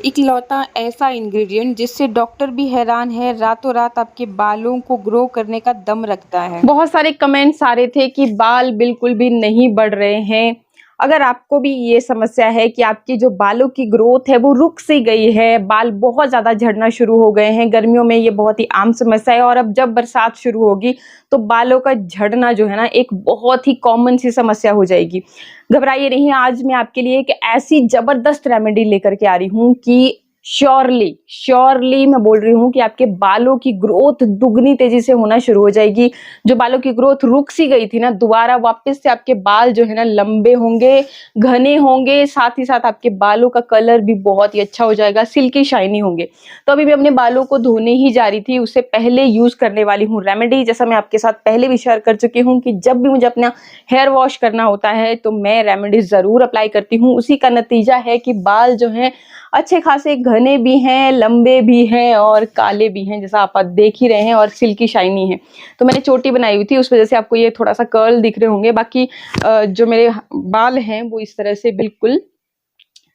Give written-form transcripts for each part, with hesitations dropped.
इकलौता ऐसा इंग्रेडिएंट जिससे डॉक्टर भी हैरान है, रातों रात आपके बालों को ग्रो करने का दम रखता है। बहुत सारे कमेंट्स आ रहे थे कि बाल बिल्कुल भी नहीं बढ़ रहे हैं। अगर आपको भी ये समस्या है कि आपकी जो बालों की ग्रोथ है वो रुक सी गई है, बाल बहुत ज़्यादा झड़ना शुरू हो गए हैं, गर्मियों में ये बहुत ही आम समस्या है और अब जब बरसात शुरू होगी तो बालों का झड़ना जो है ना एक बहुत ही कॉमन सी समस्या हो जाएगी। घबराइए नहीं, आज मैं आपके लिए एक ऐसी जबरदस्त रेमेडी लेकर के आ रही हूँ कि श्योरली मैं बोल रही हूँ कि आपके बालों की ग्रोथ दुगनी तेजी से होना शुरू हो जाएगी। जो बालों की ग्रोथ रुक सी गई थी ना, दोबारा वापस से आपके बाल जो है ना लंबे होंगे, घने होंगे, साथ ही साथ आपके बालों का कलर भी बहुत ही अच्छा हो जाएगा, सिल्की शाइनी होंगे। तो अभी मैं अपने बालों को धोने ही जा रही थी, उससे पहले यूज करने वाली हूँ रेमेडी। जैसा मैं आपके साथ पहले भी शेयर कर चुकी हूँ कि जब भी मुझे अपना हेयर वॉश करना होता है तो मैं रेमेडी जरूर अप्लाई करती हूँ। उसी का नतीजा है कि बाल जो है अच्छे खासे घने भी हैं, लंबे भी हैं और काले भी हैं, जैसा आप देख ही रहे हैं, और सिल्की शाइनी है। तो मैंने चोटी बनाई हुई थी, उस वजह से आपको ये थोड़ा सा कर्ल दिख रहे होंगे। बाकी जो मेरे बाल हैं वो इस तरह से बिल्कुल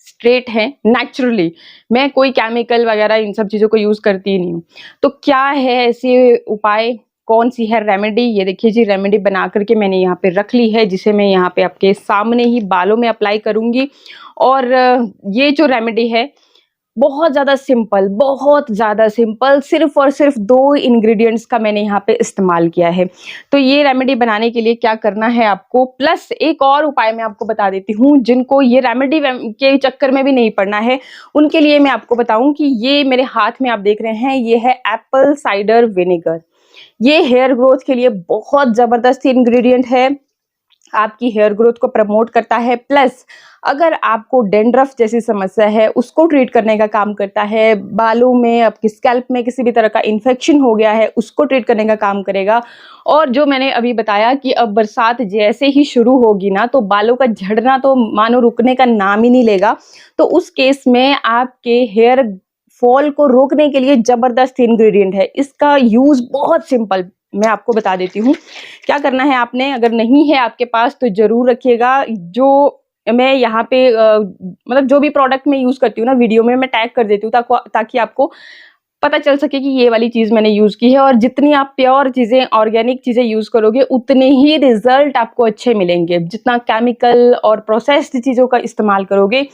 स्ट्रेट है नेचुरली। मैं कोई केमिकल वगैरह इन सब चीज़ों को यूज़ करती ही नहीं हूँ। तो क्या है ऐसे उपाय, कौन सी है रेमेडी? ये देखिए जी, रेमेडी बना करके मैंने यहाँ पे रख ली है, जिसे मैं यहाँ पे आपके सामने ही बालों में अप्लाई करूँगी। और ये जो रेमेडी है बहुत ज़्यादा सिंपल, सिर्फ और सिर्फ 2 इंग्रेडिएंट्स का मैंने यहाँ पे इस्तेमाल किया है। तो ये रेमेडी बनाने के लिए क्या करना है आपको, प्लस एक और उपाय मैं आपको बता देती हूँ। जिनको ये रेमेडी के चक्कर में भी नहीं पड़ना है, उनके लिए मैं आपको बताऊँ कि ये मेरे हाथ में आप देख रहे हैं, ये है एप्पल साइडर विनेगर। ये हेयर ग्रोथ के लिए बहुत ज़बरदस्त इंग्रेडिएंट है, आपकी हेयर ग्रोथ को प्रमोट करता है। प्लस अगर आपको डेंड्रफ जैसी समस्या है उसको ट्रीट करने का काम करता है, बालों में, आपकी स्कैल्प में किसी भी तरह का इन्फेक्शन हो गया है उसको ट्रीट करने का काम करेगा। और जो मैंने अभी बताया कि अब बरसात जैसे ही शुरू होगी ना तो बालों का झड़ना तो मानो रुकने का नाम ही नहीं लेगा। तो उस केस में आपके हेयर फॉल को रोकने के लिए जबरदस्त इंग्रेडिएंट है। इसका यूज बहुत सिंपल, मैं आपको बता देती हूँ। क्या करना है आपने, अगर नहीं है आपके पास तो जरूर रखिएगा। जो मैं यहाँ पे मतलब जो भी प्रोडक्ट मैं यूज करती हूँ ना, वीडियो में मैं टैग कर देती हूँ ताकि आपको पता चल सके कि ये वाली चीज मैंने यूज की है। और जितनी आप प्योर चीजें, ऑर्गेनिक चीजें यूज करोगे उतने ही रिजल्ट आपको अच्छे मिलेंगे। जितना केमिकल और प्रोसेस्ड चीजों का इस्तेमाल करोगे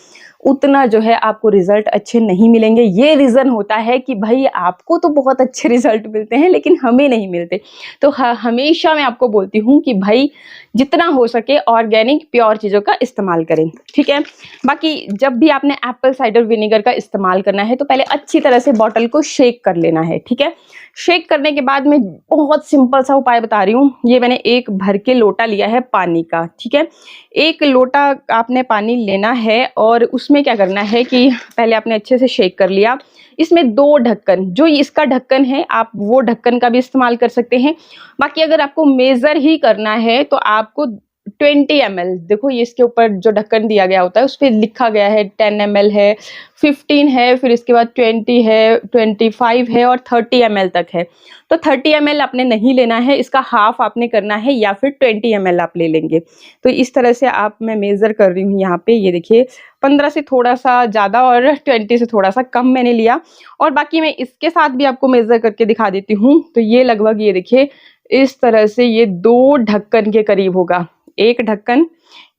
उतना जो है आपको रिजल्ट अच्छे नहीं मिलेंगे। ये रीजन होता है कि भाई आपको तो बहुत अच्छे रिजल्ट मिलते हैं लेकिन हमें नहीं मिलते। तो हमेशा मैं आपको बोलती हूँ कि भाई जितना हो सके ऑर्गेनिक प्योर चीज़ों का इस्तेमाल करें, ठीक है। बाकी जब भी आपने एप्पल साइडर विनेगर का इस्तेमाल करना है तो पहले अच्छी तरह से बॉटल को शेक कर लेना है, ठीक है। शेक करने के बाद मैं बहुत सिंपल सा उपाय बता रही हूँ। ये मैंने एक भर के लोटा लिया है पानी का, ठीक है। एक लोटा आपने पानी लेना है और उसमें क्या करना है कि पहले आपने अच्छे से शेक कर लिया। इसमें 2 ढक्कन, जो इसका ढक्कन है आप वो ढक्कन का भी इस्तेमाल कर सकते हैं। बाकी अगर आपको मेजर ही करना है तो आपको 20 ml, देखो ये इसके ऊपर जो ढक्कन दिया गया होता है उस पर लिखा गया है 10 ml है, 15 है, फिर इसके बाद 20 है, 25 है और 30 ml तक है। तो 30 ml आपने नहीं लेना है, इसका हाफ आपने करना है या फिर 20 ml आप ले लेंगे। तो इस तरह से आप, मैं मेजर कर रही हूँ यहाँ पे, ये देखिए 15 से थोड़ा सा ज़्यादा और 20 से थोड़ा सा कम मैंने लिया। और बाकी मैं इसके साथ भी आपको मेजर करके दिखा देती हूँ। तो ये लगभग, ये देखिए इस तरह से ये 2 ढक्कन के करीब होगा। एक ढक्कन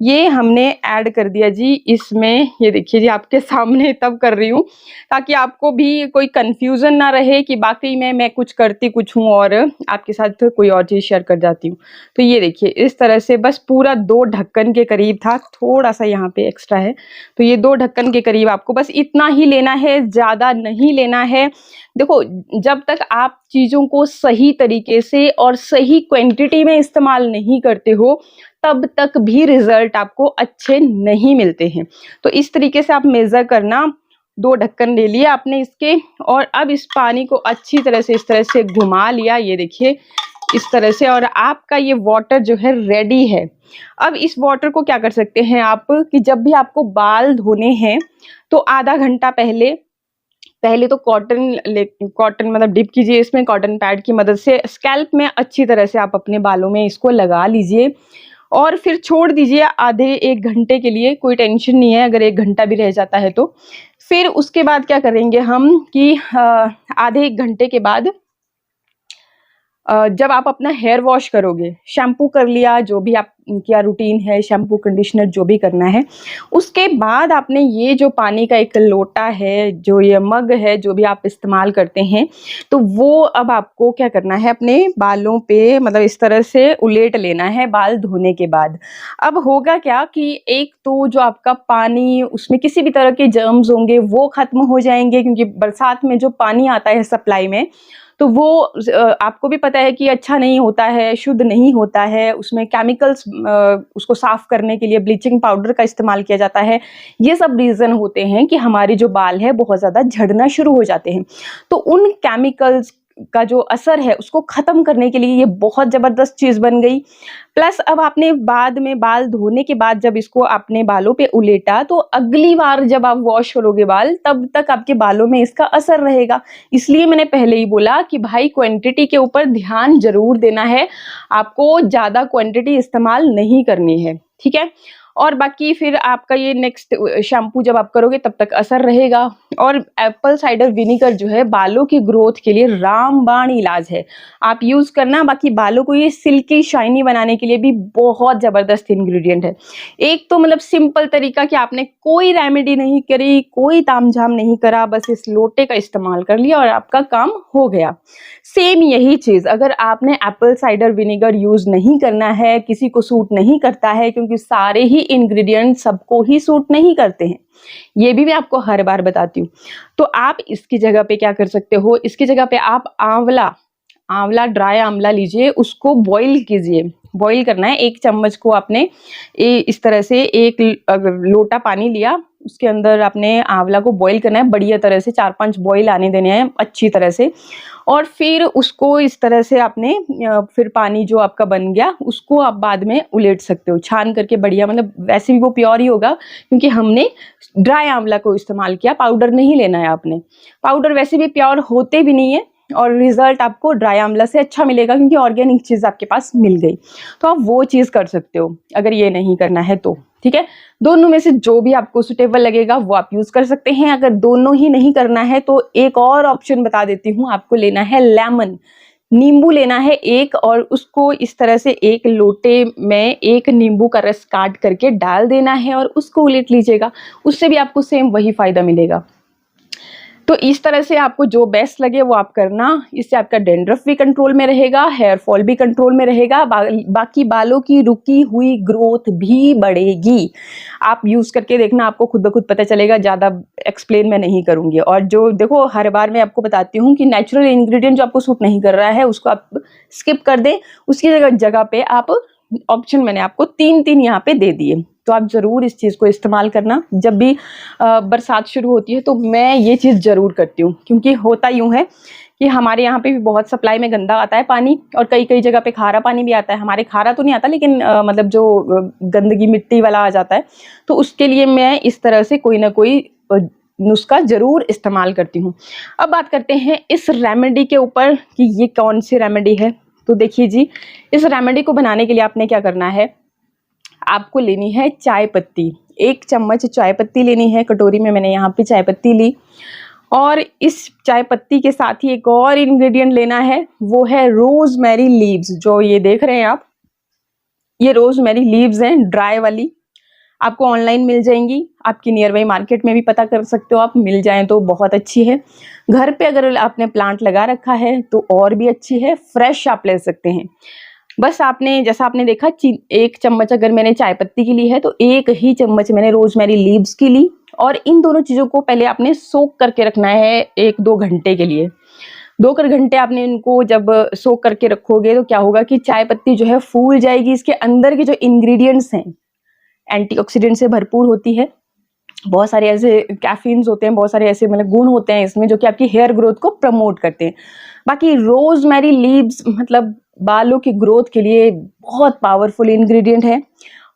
ये हमने ऐड कर दिया जी इसमें। ये देखिए जी, आपके सामने तब कर रही हूँ ताकि आपको भी कोई कंफ्यूजन ना रहे कि बाकी में मैं कुछ करती कुछ हूँ और आपके साथ कोई और चीज़ शेयर कर जाती हूँ। तो ये देखिए इस तरह से बस पूरा 2 ढक्कन के करीब था, थोड़ा सा यहाँ पे एक्स्ट्रा है। तो ये 2 ढक्कन के करीब आपको बस इतना ही लेना है, ज़्यादा नहीं लेना है। देखो, जब तक आप चीज़ों को सही तरीके से और सही क्वांटिटी में इस्तेमाल नहीं करते हो तब तक भी रिजल्ट आपको अच्छे नहीं मिलते हैं। तो इस तरीके से आप मेजर करना। 2 ढक्कन ले लिए आपने इसके, और अब इस पानी को अच्छी तरह से इस तरह से घुमा लिया, ये देखिए इस तरह से, और आपका ये वाटर जो है रेडी है। अब इस वाटर को क्या कर सकते हैं आप कि जब भी आपको बाल धोने हैं तो आधा घंटा पहले तो कॉटन मतलब डिप कीजिए इसमें, कॉटन पैड की मदद से स्कैल्प में अच्छी तरह से आप अपने बालों में इसको लगा लीजिए और फिर छोड़ दीजिए आधे 1 घंटे के लिए। कोई टेंशन नहीं है अगर 1 घंटा भी रह जाता है तो। फिर उसके बाद क्या करेंगे हम कि आधे 1 घंटे के बाद जब आप अपना हेयर वॉश करोगे, शैम्पू कर लिया, जो भी आप क्या रूटीन है, शैम्पू, कंडीशनर जो भी करना है, उसके बाद आपने ये जो पानी का एक लोटा है, जो ये मग है, जो भी आप इस्तेमाल करते हैं, तो वो अब आपको क्या करना है, अपने बालों पे मतलब इस तरह से उलेट लेना है बाल धोने के बाद। अब होगा क्या कि एक तो जो आपका पानी, उसमें किसी भी तरह के जर्म्स होंगे, वो खत्म हो जाएँगे, क्योंकि बरसात में जो पानी आता है सप्लाई में, तो वो आपको भी पता है कि अच्छा नहीं होता है, शुद्ध नहीं होता है, उसमें केमिकल्स उसको साफ करने के लिए ब्लीचिंग पाउडर का इस्तेमाल किया जाता है। ये सब रीज़न होते हैं कि हमारे जो बाल है बहुत ज़्यादा झड़ना शुरू हो जाते हैं। तो उन केमिकल्स का जो असर है उसको ख़त्म करने के लिए ये बहुत ज़बरदस्त चीज़ बन गई। प्लस अब आपने बाद में बाल धोने के बाद जब इसको अपने बालों पे उलेटा, तो अगली बार जब आप वॉश करोगे बाल, तब तक आपके बालों में इसका असर रहेगा। इसलिए मैंने पहले ही बोला कि भाई क्वांटिटी के ऊपर ध्यान ज़रूर देना है, आपको ज़्यादा क्वांटिटी इस्तेमाल नहीं करनी है, ठीक है? और बाकी फिर आपका ये नेक्स्ट शैम्पू जब आप करोगे तब तक असर रहेगा। और एप्पल साइडर विनेगर जो है बालों की ग्रोथ के लिए रामबाण इलाज है, आप यूज़ करना। बाकी बालों को ये सिल्की शाइनी बनाने के लिए भी बहुत ज़बरदस्त इंग्रेडिएंट है। एक तो मतलब सिंपल तरीका कि आपने कोई रेमेडी नहीं करी, कोई तामझाम नहीं करा, बस इस लोटे का इस्तेमाल कर लिया और आपका काम हो गया। सेम यही चीज़ अगर आपने एप्पल साइडर विनेगर यूज़ नहीं करना है, किसी को सूट नहीं करता है, क्योंकि सारे ही इंग्रेडिएंट सबको ही सूट नहीं करते हैं, ये भी मैं आपको हर बार बताती हूँ। तो आप इसकी जगह पे क्या कर सकते हो, इसकी जगह पे आप आंवला ड्राई आंवला लीजिए, उसको बॉईल कीजिए। बॉईल करना है, 1 चम्मच को आपने इस तरह से लोटा पानी लिया, उसके अंदर आपने आंवला को बॉईल करना है बढ़िया तरह से, 4-5 बॉईल आने देने हैं अच्छी तरह से। और फिर उसको इस तरह से आपने फिर पानी जो आपका बन गया उसको आप बाद में उलेट सकते हो, छान करके बढ़िया, मतलब वैसे भी वो प्योर ही होगा क्योंकि हमने ड्राई आंवला को इस्तेमाल किया, पाउडर नहीं लेना है आपने। पाउडर वैसे भी प्योर होते भी नहीं है और रिजल्ट आपको ड्राई आंवला से अच्छा मिलेगा क्योंकि ऑर्गेनिक चीज़ आपके पास मिल गई। तो आप वो चीज़ कर सकते हो अगर ये नहीं करना है तो, ठीक है? दोनों में से जो भी आपको सुटेबल लगेगा वो आप यूज़ कर सकते हैं। अगर दोनों ही नहीं करना है तो एक और ऑप्शन बता देती हूँ, आपको लेना है लेमन, नींबू लेना है 1 और उसको इस तरह से 1 लोटे में 1 नींबू का रस काट करके डाल देना है और उसको उलेट लीजिएगा, उससे भी आपको सेम वही फ़ायदा मिलेगा। तो इस तरह से आपको जो बेस्ट लगे वो आप करना, इससे आपका डैंड्रफ भी कंट्रोल में रहेगा, हेयर फॉल भी कंट्रोल में रहेगा, बाकी बालों की रुकी हुई ग्रोथ भी बढ़ेगी। आप यूज़ करके देखना, आपको खुद ब खुद पता चलेगा, ज़्यादा एक्सप्लेन मैं नहीं करूँगी। और जो देखो हर बार मैं आपको बताती हूँ कि नेचुरल इंग्रेडिएंट जो आपको सूट नहीं कर रहा है उसको आप स्किप कर दें, उसकी जगह पे आप ऑप्शन मैंने आपको 3-3 यहाँ पे दे दिए। तो आप ज़रूर इस चीज़ को इस्तेमाल करना। जब भी बरसात शुरू होती है तो मैं ये चीज़ ज़रूर करती हूँ, क्योंकि होता यूँ है कि हमारे यहाँ पे भी बहुत सप्लाई में गंदा आता है पानी और कई जगह पे खारा पानी भी आता है। हमारे खारा तो नहीं आता लेकिन मतलब जो गंदगी मिट्टी वाला आ जाता है, तो उसके लिए मैं इस तरह से कोई ना कोई नुस्खा ज़रूर इस्तेमाल करती हूँ। अब बात करते हैं इस रेमेडी के ऊपर कि ये कौन सी रेमेडी है। तो देखिए जी, इस रेमेडी को बनाने के लिए आपने क्या करना है, आपको लेनी है चाय पत्ती, 1 चम्मच चाय पत्ती लेनी है। कटोरी में मैंने यहाँ पे चाय पत्ती ली और इस चाय पत्ती के साथ ही एक और इंग्रेडिएंट लेना है, वो है रोजमेरी लीव्स। जो ये देख रहे हैं आप, ये रोजमेरी लीव्स हैं ड्राई वाली, आपको ऑनलाइन मिल जाएंगी, आपकी नियर बाई मार्केट में भी पता कर सकते हो आप, मिल जाएं तो बहुत अच्छी है। घर पे अगर आपने प्लांट लगा रखा है तो और भी अच्छी है, फ्रेश आप ले सकते हैं। बस आपने जैसा आपने देखा 1 चम्मच अगर मैंने चाय पत्ती की ली है तो 1 ही चम्मच मैंने रोजमेरी लीव्स की ली और इन दोनों चीज़ों को पहले आपने सोक करके रखना है 1-2 घंटे के लिए। 2 घंटे आपने इनको जब सोक करके रखोगे तो क्या होगा कि चाय पत्ती जो है फूल जाएगी, इसके अंदर के जो इंग्रेडिएंट्स हैं एंटीऑक्सीडेंट से भरपूर होती है, बहुत सारे ऐसे कैफीन्स होते हैं, बहुत सारे ऐसे मतलब गुण होते हैं इसमें जो कि आपकी हेयर ग्रोथ को प्रमोट करते हैं। बाकी रोजमेरी लीव्स मतलब बालों की ग्रोथ के लिए बहुत पावरफुल इंग्रेडिएंट है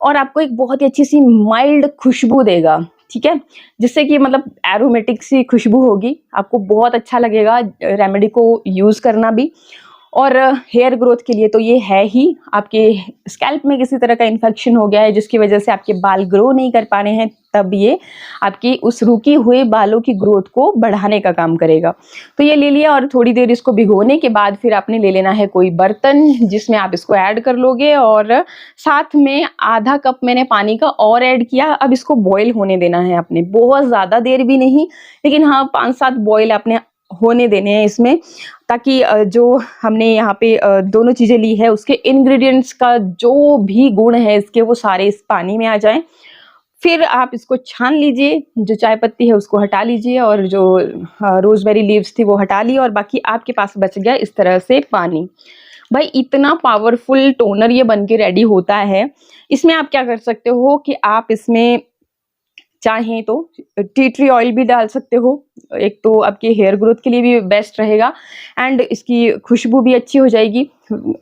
और आपको एक बहुत ही अच्छी सी माइल्ड खुशबू देगा, ठीक है, जिससे कि मतलब एरोमेटिक सी खुशबू होगी, आपको बहुत अच्छा लगेगा रेमेडी को यूज़ करना भी। और हेयर ग्रोथ के लिए तो ये है ही। आपके स्कैल्प में किसी तरह का इन्फेक्शन हो गया है जिसकी वजह से आपके बाल ग्रो नहीं कर पा रहे हैं, तब ये आपकी उस रुकी हुए बालों की ग्रोथ को बढ़ाने का काम करेगा। तो ये ले लिया और थोड़ी देर इसको भिगोने के बाद फिर आपने ले लेना है कोई बर्तन जिसमें आप इसको ऐड कर लोगे, और साथ में आधा कप मैंने पानी का और ऐड किया। अब इसको बॉईल होने देना है आपने, बहुत ज़्यादा देर भी नहीं, लेकिन हाँ 5-7 बॉईल आपने होने देने हैं इसमें, ताकि जो हमने यहाँ पे दोनों चीज़ें ली है उसके इंग्रेडिएंट्स का जो भी गुण है इसके वो सारे इस पानी में आ जाएं। फिर आप इसको छान लीजिए, जो चाय पत्ती है उसको हटा लीजिए और जो रोजमेरी लीव्स थी वो हटा ली, और बाकी आपके पास बच गया इस तरह से पानी। भाई इतना पावरफुल टोनर ये बन के रेडी होता है। इसमें आप क्या कर सकते हो कि आप इसमें चाहें तो टी ट्री ऑयल भी डाल सकते हो, एक तो आपके हेयर ग्रोथ के लिए भी बेस्ट रहेगा एंड इसकी खुशबू भी अच्छी हो जाएगी,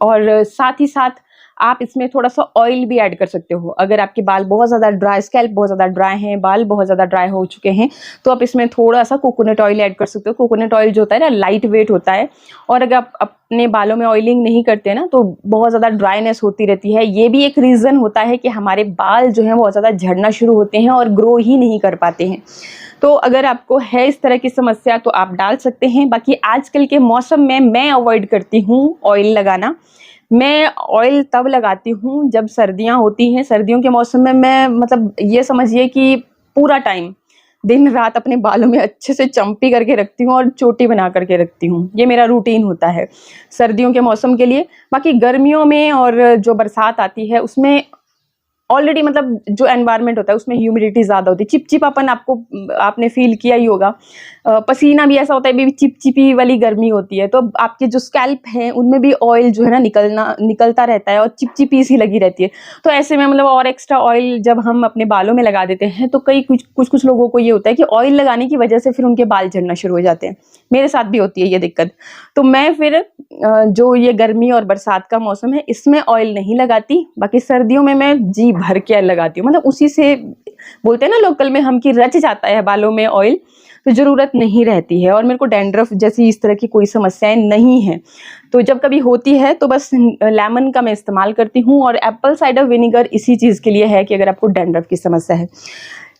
और साथ ही साथ आप इसमें थोड़ा सा ऑयल भी ऐड कर सकते हो। अगर आपके बाल बहुत ज़्यादा ड्राई, स्कैल्प बहुत ज़्यादा ड्राई हैं, बाल बहुत ज़्यादा ड्राई हो चुके हैं, तो आप इसमें थोड़ा सा कोकोनट ऑयल ऐड कर सकते हो। कोकोनट ऑयल जो होता है ना लाइट वेट होता है, और अगर आप अपने बालों में ऑयलिंग नहीं करते ना तो बहुत ज़्यादा ड्राइनेस होती रहती है। ये भी एक रीज़न होता है कि हमारे बाल जो हैं बहुत ज़्यादा झड़ना शुरू होते हैं और ग्रो ही नहीं कर पाते हैं। तो अगर आपको है इस तरह की समस्या तो आप डाल सकते हैं। बाकी आजकल के मौसम में मैं अवॉइड करती हूँ ऑयल लगाना। मैं ऑयल तब लगाती हूँ जब सर्दियाँ होती हैं। सर्दियों के मौसम में मैं मतलब ये समझिए कि पूरा टाइम दिन रात अपने बालों में अच्छे से चम्पी करके रखती हूँ और चोटी बना करके रखती हूँ। ये मेरा रूटीन होता है सर्दियों के मौसम के लिए। बाकी गर्मियों में और जो बरसात आती है उसमें ऑलरेडी मतलब जो एनवायरनमेंट होता है उसमें ह्यूमिडिटी ज़्यादा होती है, चिपचिपापन आपने फील किया ही होगा। पसीना भी ऐसा होता है, भी चिपचिपी वाली गर्मी होती है, तो आपके जो स्कैल्प हैं उनमें भी ऑयल जो है ना निकलता रहता है और चिपचिपी सी लगी रहती है। तो ऐसे में मतलब और एक्स्ट्रा ऑयल जब हम अपने बालों में लगा देते हैं तो कुछ लोगों को ये होता है कि ऑयल लगाने की वजह से फिर उनके बाल झड़ना शुरू हो जाते हैं। मेरे साथ भी होती है ये दिक्कत। तो मैं फिर जो ये गर्मी और बरसात का मौसम है इसमें ऑयल नहीं लगाती। बाकी सर्दियों में मैं जी भर के लगाती हूँ, मतलब उसी से बोलते हैं ना लोकल में हम कि रच जाता है बालों में ऑयल, तो ज़रूरत नहीं रहती है। और मेरे को डैंड्रफ जैसी इस तरह की कोई समस्याएं नहीं है। तो जब कभी होती है तो बस लेमन का मैं इस्तेमाल करती हूँ, और एप्पल साइडर विनेगर इसी चीज़ के लिए है कि अगर आपको डैंड्रफ की समस्या है।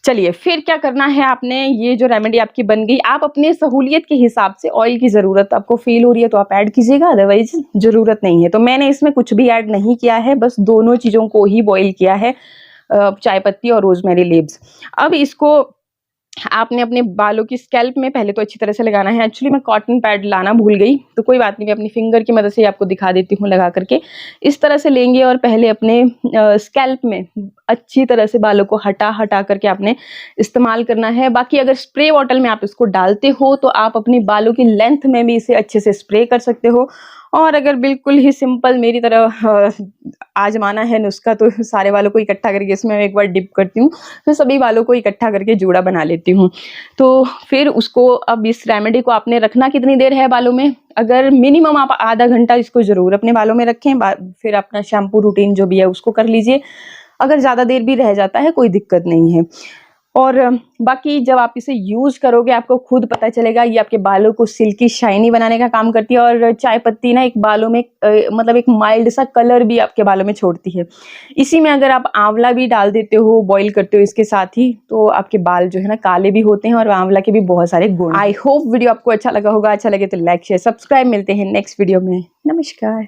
चलिए फिर क्या करना है आपने, ये जो रेमेडी आपकी बन गई, आप अपने सहूलियत के हिसाब से ऑयल की ज़रूरत आपको फील हो रही है तो आप ऐड कीजिएगा, अदरवाइज ज़रूरत नहीं है। तो मैंने इसमें कुछ भी ऐड नहीं किया है, बस दोनों चीज़ों को ही बॉईल किया है, चाय पत्ती और रोजमेरी लीव्स। अब इसको आपने अपने बालों की स्कैल्प में पहले तो अच्छी तरह से लगाना है। एक्चुअली मैं कॉटन पैड लाना भूल गई, तो कोई बात नहीं, मैं अपनी फिंगर की मदद से आपको दिखा देती हूँ लगा करके। इस तरह से लेंगे और पहले अपने स्कैल्प में अच्छी तरह से बालों को हटा करके आपने इस्तेमाल करना है। बाकी अगर स्प्रे बॉटल में आप इसको डालते हो तो आप अपनी बालों की लेंथ में भी इसे अच्छे से स्प्रे कर सकते हो। और अगर बिल्कुल ही सिंपल मेरी तरह आजमाना है नुस्खा, तो सारे बालों को इकट्ठा करके इसमें एक बार डिप करती हूँ, फिर सभी बालों को इकट्ठा करके जूड़ा बना लेती हूँ। तो फिर उसको, अब इस रेमेडी को आपने रखना कितनी देर है बालों में, अगर मिनिमम आप आधा घंटा इसको ज़रूर अपने बालों में रखें। फिर अपना शैम्पू रूटीन जो भी है उसको कर लीजिए। अगर ज़्यादा देर भी रह जाता है कोई दिक्कत नहीं है। और बाकी जब आप इसे यूज़ करोगे आपको खुद पता चलेगा, ये आपके बालों को सिल्की शाइनी बनाने का काम करती है। और चाय पत्ती ना एक बालों में मतलब एक माइल्ड सा कलर भी आपके बालों में छोड़ती है। इसी में अगर आप आंवला भी डाल देते हो, बॉईल करते हो इसके साथ ही, तो आपके बाल जो है ना काले भी होते हैं और आंवला के भी बहुत सारे गुण। आई होप वीडियो आपको अच्छा लगा होगा। अच्छा लगे तो लाइक शेयर सब्सक्राइब। मिलते हैं नेक्स्ट वीडियो में। नमस्कार।